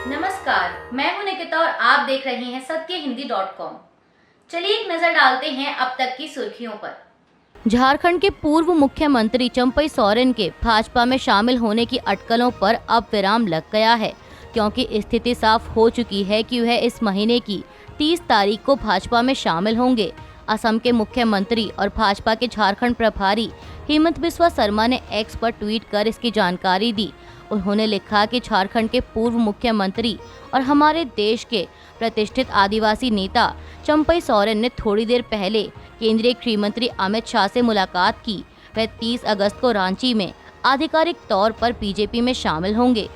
नमस्कार, मैं हूं निकिता और आप देख रहे हैं सत्यहिंदी.com। चलिए एक नजर डालते हैं अब तक की सुर्खियों पर। झारखंड के पूर्व मुख्यमंत्री चंपई सोरेन के भाजपा में शामिल होने की अटकलों पर अब विराम लग गया है, क्योंकि स्थिति साफ हो चुकी है कि वह इस महीने की 30 तारीख को भाजपा में शामिल होंगे। असम के मुख्यमंत्री और भाजपा के झारखंड प्रभारी हेमंत बिस्वा शर्मा ने एक्स पर ट्वीट कर इसकी जानकारी दी। उन्होंने लिखा कि झारखंड के पूर्व मुख्यमंत्री और हमारे देश के प्रतिष्ठित आदिवासी नेता चंपई सोरेन ने थोड़ी देर पहले केंद्रीय गृह मंत्री अमित शाह से मुलाकात की। वह 30 अगस्त को रांची में आधिकारिक तौर पर बीजेपी में शामिल होंगे।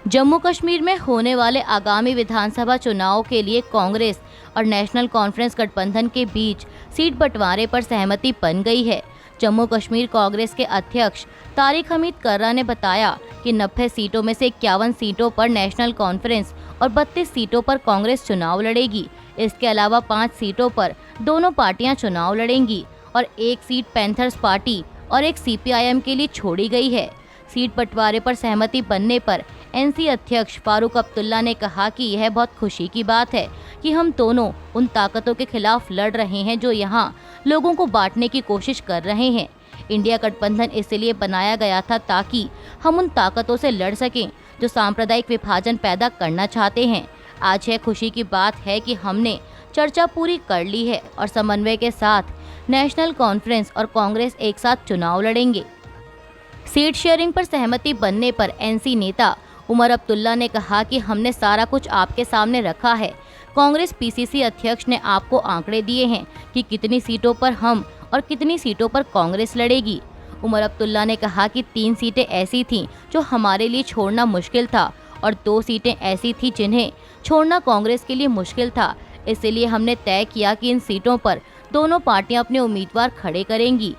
जम्मू कश्मीर में होने वाले आगामी विधानसभा चुनाव के लिए कांग्रेस और नेशनल कॉन्फ्रेंस गठबंधन के बीच सीट बंटवारे पर सहमति बन गई है। जम्मू कश्मीर कांग्रेस के अध्यक्ष तारिक हमीद कर्रा ने बताया कि 90 सीटों में से 51 सीटों पर नेशनल कॉन्फ्रेंस और 32 सीटों पर कांग्रेस चुनाव लड़ेगी। इसके अलावा 5 सीटों पर दोनों पार्टियां चुनाव लड़ेंगी और एक सीट पैंथर्स पार्टी और एक सीपीआईएम के लिए छोड़ी गई है। सीट बंटवारे पर सहमति बनने पर एनसी अध्यक्ष फारूक अब्दुल्ला ने कहा कि यह बहुत खुशी की बात है कि हम दोनों उन ताकतों के खिलाफ लड़ रहे हैं जो यहाँ लोगों को बांटने की कोशिश कर रहे हैं। इंडिया गठबंधन इसलिए बनाया गया था ताकि हम उन ताकतों से लड़ सकें जो सांप्रदायिक विभाजन पैदा करना चाहते हैं। आज यह खुशी की बात है कि हमने चर्चा पूरी कर ली है और समन्वय के साथ नेशनल कॉन्फ्रेंस और कांग्रेस एक साथ चुनाव लड़ेंगे। सीट शेयरिंग पर सहमति बनने पर एनसी नेता उमर अब्दुल्ला ने कहा कि हमने सारा कुछ आपके सामने रखा है। कांग्रेस पीसीसी अध्यक्ष ने आपको आंकड़े दिए हैं कि कितनी सीटों पर हम और कितनी सीटों पर कांग्रेस लड़ेगी। उमर अब्दुल्ला ने कहा कि 3 सीटें ऐसी थीं जो हमारे लिए छोड़ना मुश्किल था और 2 सीटें ऐसी थीं जिन्हें छोड़ना कांग्रेस के लिए मुश्किल था। इसलिए हमने तय किया कि इन सीटों पर दोनों पार्टियां अपने उम्मीदवार खड़े करेंगी।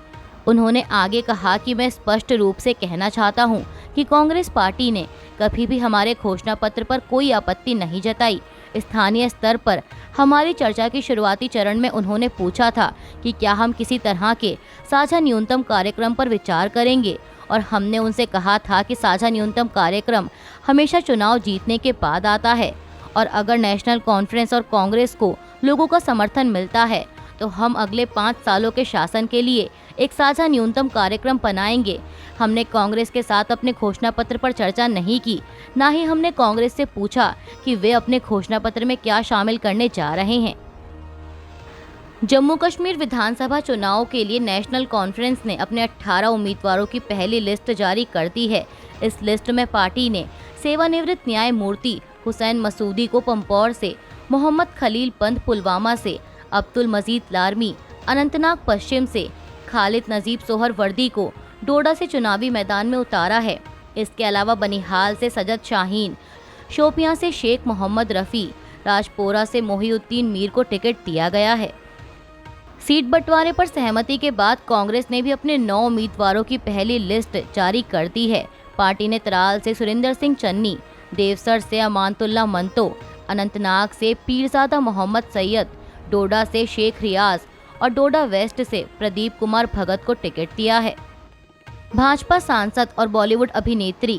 उन्होंने आगे कहा कि मैं स्पष्ट रूप से कहना चाहता हूं कि कांग्रेस पार्टी ने कभी भी हमारे घोषणा पत्र पर कोई आपत्ति नहीं जताई। स्थानीय स्तर पर हमारी चर्चा की शुरुआती चरण में उन्होंने पूछा था कि क्या हम किसी तरह के साझा न्यूनतम कार्यक्रम पर विचार करेंगे और हमने उनसे कहा था कि साझा न्यूनतम कार्यक्रम हमेशा चुनाव जीतने के बाद आता है और अगर नेशनल कॉन्फ्रेंस और कांग्रेस को लोगों का समर्थन मिलता है तो हम अगले 5 सालों के शासन के लिए एक साझा न्यूनतम कार्यक्रम बनाएंगे। हमने कांग्रेस के साथ अपने घोषणा पत्र पर चर्चा नहीं की, ना ही हमने कांग्रेस से पूछा कि वे अपने घोषणा पत्र में क्या शामिल करने जा रहे हैं। जम्मू कश्मीर विधानसभा चुनाव के लिए नेशनल कॉन्फ्रेंस ने अपने 18 उम्मीदवारों की पहली लिस्ट जारी कर दी है। इस लिस्ट में पार्टी ने सेवानिवृत्त न्यायमूर्ति हुसैन मसूदी को पंपौर से, मोहम्मद खलील पंत पुलवामा से, अब्दुल मजीद लारमी अनंतनाग पश्चिम से, खालिद नजीब सोहरवर्दी को डोडा से चुनावी मैदान में उतारा है। इसके अलावा बनिहाल से सजद शाहीन, शोपियां से शेख मोहम्मद रफ़ी, राजपोरा से मोहिउद्दीन मीर को टिकट दिया गया है। सीट बंटवारे पर सहमति के बाद कांग्रेस ने भी अपने 9 उम्मीदवारों की पहली लिस्ट जारी कर दी है। पार्टी ने त्राल से सुरिंदर सिंह चन्नी, देवसर से अमानतुल्ला मंतो, अनंतनाग से पीरजादा मोहम्मद सैयद, डोडा से शेख रियाज और डोडा वेस्ट से प्रदीप कुमार भगत को टिकट दिया है। भाजपा सांसद और बॉलीवुड अभिनेत्री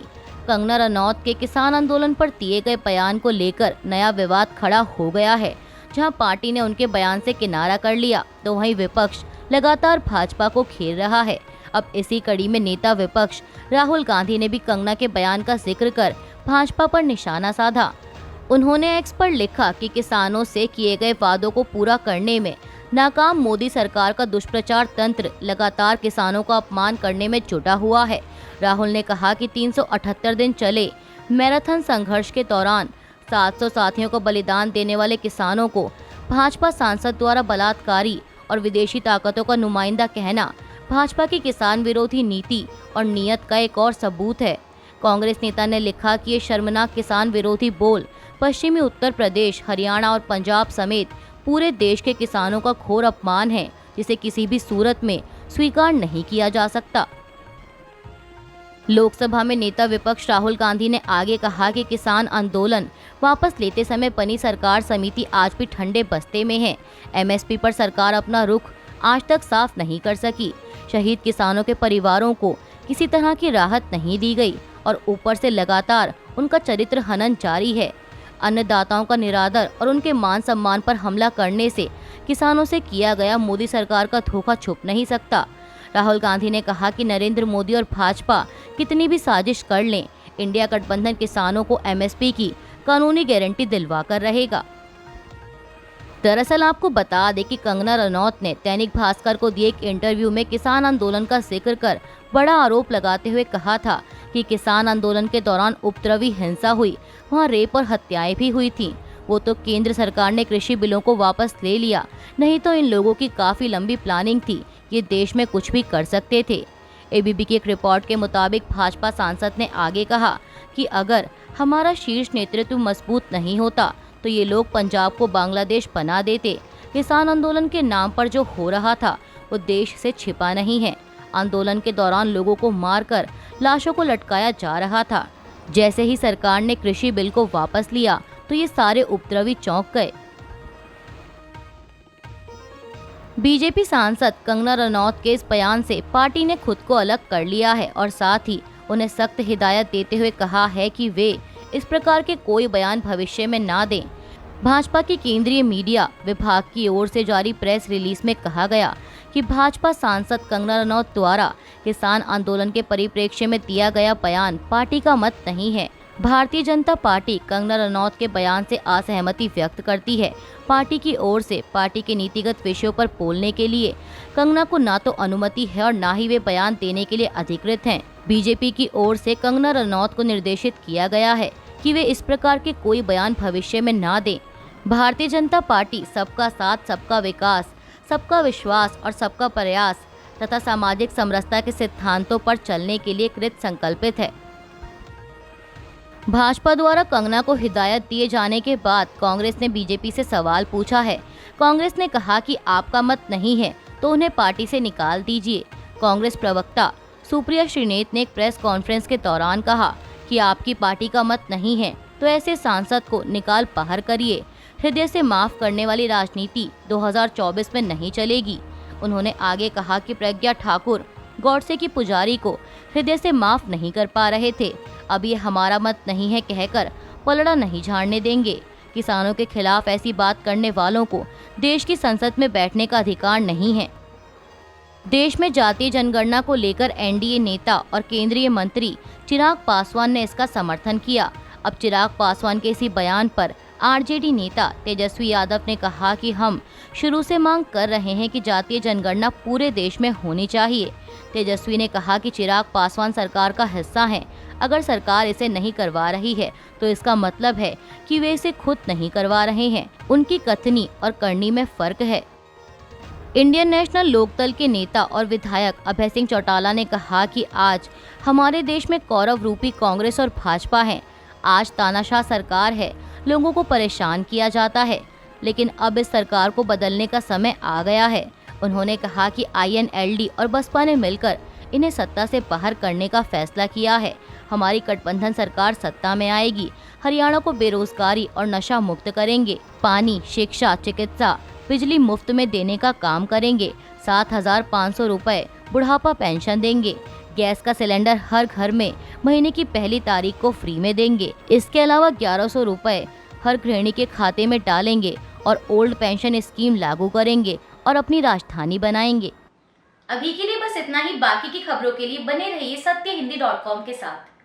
कंगना रनौत के किसान आंदोलन पर दिए गए बयान को लेकर नया विवाद खड़ा हो गया है। जहां पार्टी ने उनके बयान से किनारा कर लिया तो वहीं विपक्ष लगातार भाजपा को घेर रहा है। अब इसी कड़ी में नेता विपक्ष राहुल गांधी ने भी कंगना के बयान का जिक्र कर भाजपा पर निशाना साधा। उन्होंने एक्स पर लिखा कि किसानों से किए गए वादों को पूरा करने में नाकाम मोदी सरकार का दुष्प्रचार तंत्र लगातार किसानों का अपमान करने में जुटा हुआ है। राहुल ने कहा कि 378 दिन चले मैराथन संघर्ष के दौरान 700 साथियों को बलिदान देने वाले किसानों को भाजपा सांसद द्वारा बलात्कारी और विदेशी ताकतों का नुमाइंदा कहना भाजपा की किसान विरोधी नीति और नीयत का एक और सबूत है। कांग्रेस नेता ने लिखा कि ये शर्मनाक किसान विरोधी बोल पश्चिमी उत्तर प्रदेश, हरियाणा और पंजाब समेत पूरे देश के किसानों का घोर अपमान है, जिसे किसी भी सूरत में स्वीकार नहीं किया जा सकता। लोकसभा में नेता विपक्ष राहुल गांधी ने आगे कहा कि किसान आंदोलन वापस लेते समय बनी सरकार समिति आज भी ठंडे बस्ते में है। एमएसपी पर सरकार अपना रुख आज तक साफ नहीं कर सकी। शहीद किसानों के परिवारों को किसी तरह की राहत नहीं दी गई और ऊपर से लगातार उनका चरित्र हनन जारी है। अन्नदाताओं का निरादर और उनके मान सम्मान पर हमला करने से किसानों से किया गया मोदी सरकार का धोखा छुप नहीं सकता। राहुल गांधी ने कहा कि नरेंद्र मोदी और भाजपा कितनी भी साजिश कर लें, इंडिया गठबंधन किसानों को एमएसपी की कानूनी गारंटी दिलवा कर रहेगा। दरअसल आपको बता दें कि कंगना रनौत ने दैनिक भास्कर को दिए एक इंटरव्यू में किसान आंदोलन का जिक्र कर बड़ा आरोप लगाते हुए कहा था कि किसान आंदोलन के दौरान उपद्रवी हिंसा हुई, वहां रेप और हत्याएं भी हुई थीं। वो तो केंद्र सरकार ने कृषि बिलों को वापस ले लिया, नहीं तो इन लोगों की काफी लंबी प्लानिंग थी, ये देश में कुछ भी कर सकते थे। एबीपी की एक रिपोर्ट के मुताबिक भाजपा सांसद ने आगे कहा कि अगर हमारा शीर्ष नेतृत्व मजबूत नहीं होता तो ये लोग पंजाब को बांग्लादेश बना देते। किसान आंदोलन के नाम पर जो हो रहा था वो देश से छिपा नहीं है। आंदोलन के दौरान लोगों को मारकर लाशों को लटकाया जा रहा था। जैसे ही सरकार ने कृषि बिल को वापस लिया तो ये सारे उपद्रवी चौंक गए। बीजेपी सांसद कंगना रनौत के इस बयान से पार्टी ने खुद को अलग कर लिया है और साथ ही उन्हें सख्त हिदायत देते हुए कहा है कि वे इस प्रकार के कोई बयान भविष्य में ना दें। भाजपा की केंद्रीय मीडिया विभाग की ओर से जारी प्रेस रिलीज में कहा गया कि भाजपा सांसद कंगना रनौत द्वारा किसान आंदोलन के परिप्रेक्ष्य में दिया गया बयान पार्टी का मत नहीं है। भारतीय जनता पार्टी कंगना रनौत के बयान से असहमति व्यक्त करती है। पार्टी की ओर से पार्टी के नीतिगत विषयों पर बोलने के लिए कंगना को ना तो अनुमति है और ना ही वे बयान देने के लिए अधिकृत हैं। बीजेपी की ओर से कंगना रनौत को निर्देशित किया गया है कि वे इस प्रकार के कोई बयान भविष्य में ना दें। भारतीय जनता पार्टी सबका साथ, सबका विकास, सबका विश्वास और सबका प्रयास तथा सामाजिक समरसता के सिद्धांतों पर चलने के लिए कृत संकल्पित है। भाजपा द्वारा कंगना को हिदायत दिए जाने के बाद कांग्रेस ने बीजेपी से सवाल पूछा है। कांग्रेस ने कहा कि आपका मत नहीं है तो उन्हें पार्टी से निकाल दीजिए। कांग्रेस प्रवक्ता सुप्रिया श्रीनेत ने एक प्रेस कॉन्फ्रेंस के दौरान कहा कि आपकी पार्टी का मत नहीं है तो ऐसे सांसद को निकाल बाहर करिए। हृदय से माफ करने वाली राजनीति 2024 में नहीं चलेगी। उन्होंने आगे कहा कि प्रज्ञा ठाकुर गॉडसे की पुजारी को हृदय से माफ नहीं कर पा रहे थे। अब ये हमारा मत नहीं है कहकर पलड़ा नहीं झाड़ने देंगे। किसानों के खिलाफ ऐसी बात करने वालों को देश की संसद में बैठने का अधिकार नहीं है। देश में जातीय जनगणना को लेकर एनडीए नेता और केंद्रीय मंत्री चिराग पासवान ने इसका समर्थन किया। अब चिराग पासवान के इसी बयान पर आरजेडी नेता तेजस्वी यादव ने कहा कि हम शुरू से मांग कर रहे हैं कि जातीय जनगणना पूरे देश में होनी चाहिए। तेजस्वी ने कहा कि चिराग पासवान सरकार का हिस्सा हैं। अगर सरकार इसे नहीं करवा रही है तो इसका मतलब है कि वे इसे खुद नहीं करवा रहे हैं। उनकी कथनी और करनी में फर्क है। इंडियन नेशनल लोकदल के नेता और विधायक अभय सिंह चौटाला ने कहा कि आज हमारे देश में कौरव रूपी कांग्रेस और भाजपा है। आज तानाशाह सरकार है, लोगों को परेशान किया जाता है, लेकिन अब इस सरकार को बदलने का समय आ गया है। उन्होंने कहा कि आईएनएलडी और बसपा ने मिलकर इन्हें सत्ता से बाहर करने का फैसला किया है। हमारी गठबंधन सरकार सत्ता में आएगी। हरियाणा को बेरोजगारी और नशा मुक्त करेंगे। पानी, शिक्षा, चिकित्सा, बिजली मुफ्त में देने का काम करेंगे। 7,500 रुपए बुढ़ापा पेंशन देंगे। गैस का सिलेंडर हर घर में महीने की पहली तारीख को फ्री में देंगे। इसके अलावा 1100 रुपए हर गृहिणी के खाते में डालेंगे और ओल्ड पेंशन स्कीम लागू करेंगे और अपनी राजधानी बनाएंगे। अभी के लिए बस इतना ही। बाकी की खबरों के लिए बने रहिए सत्यहिंदी.com के साथ।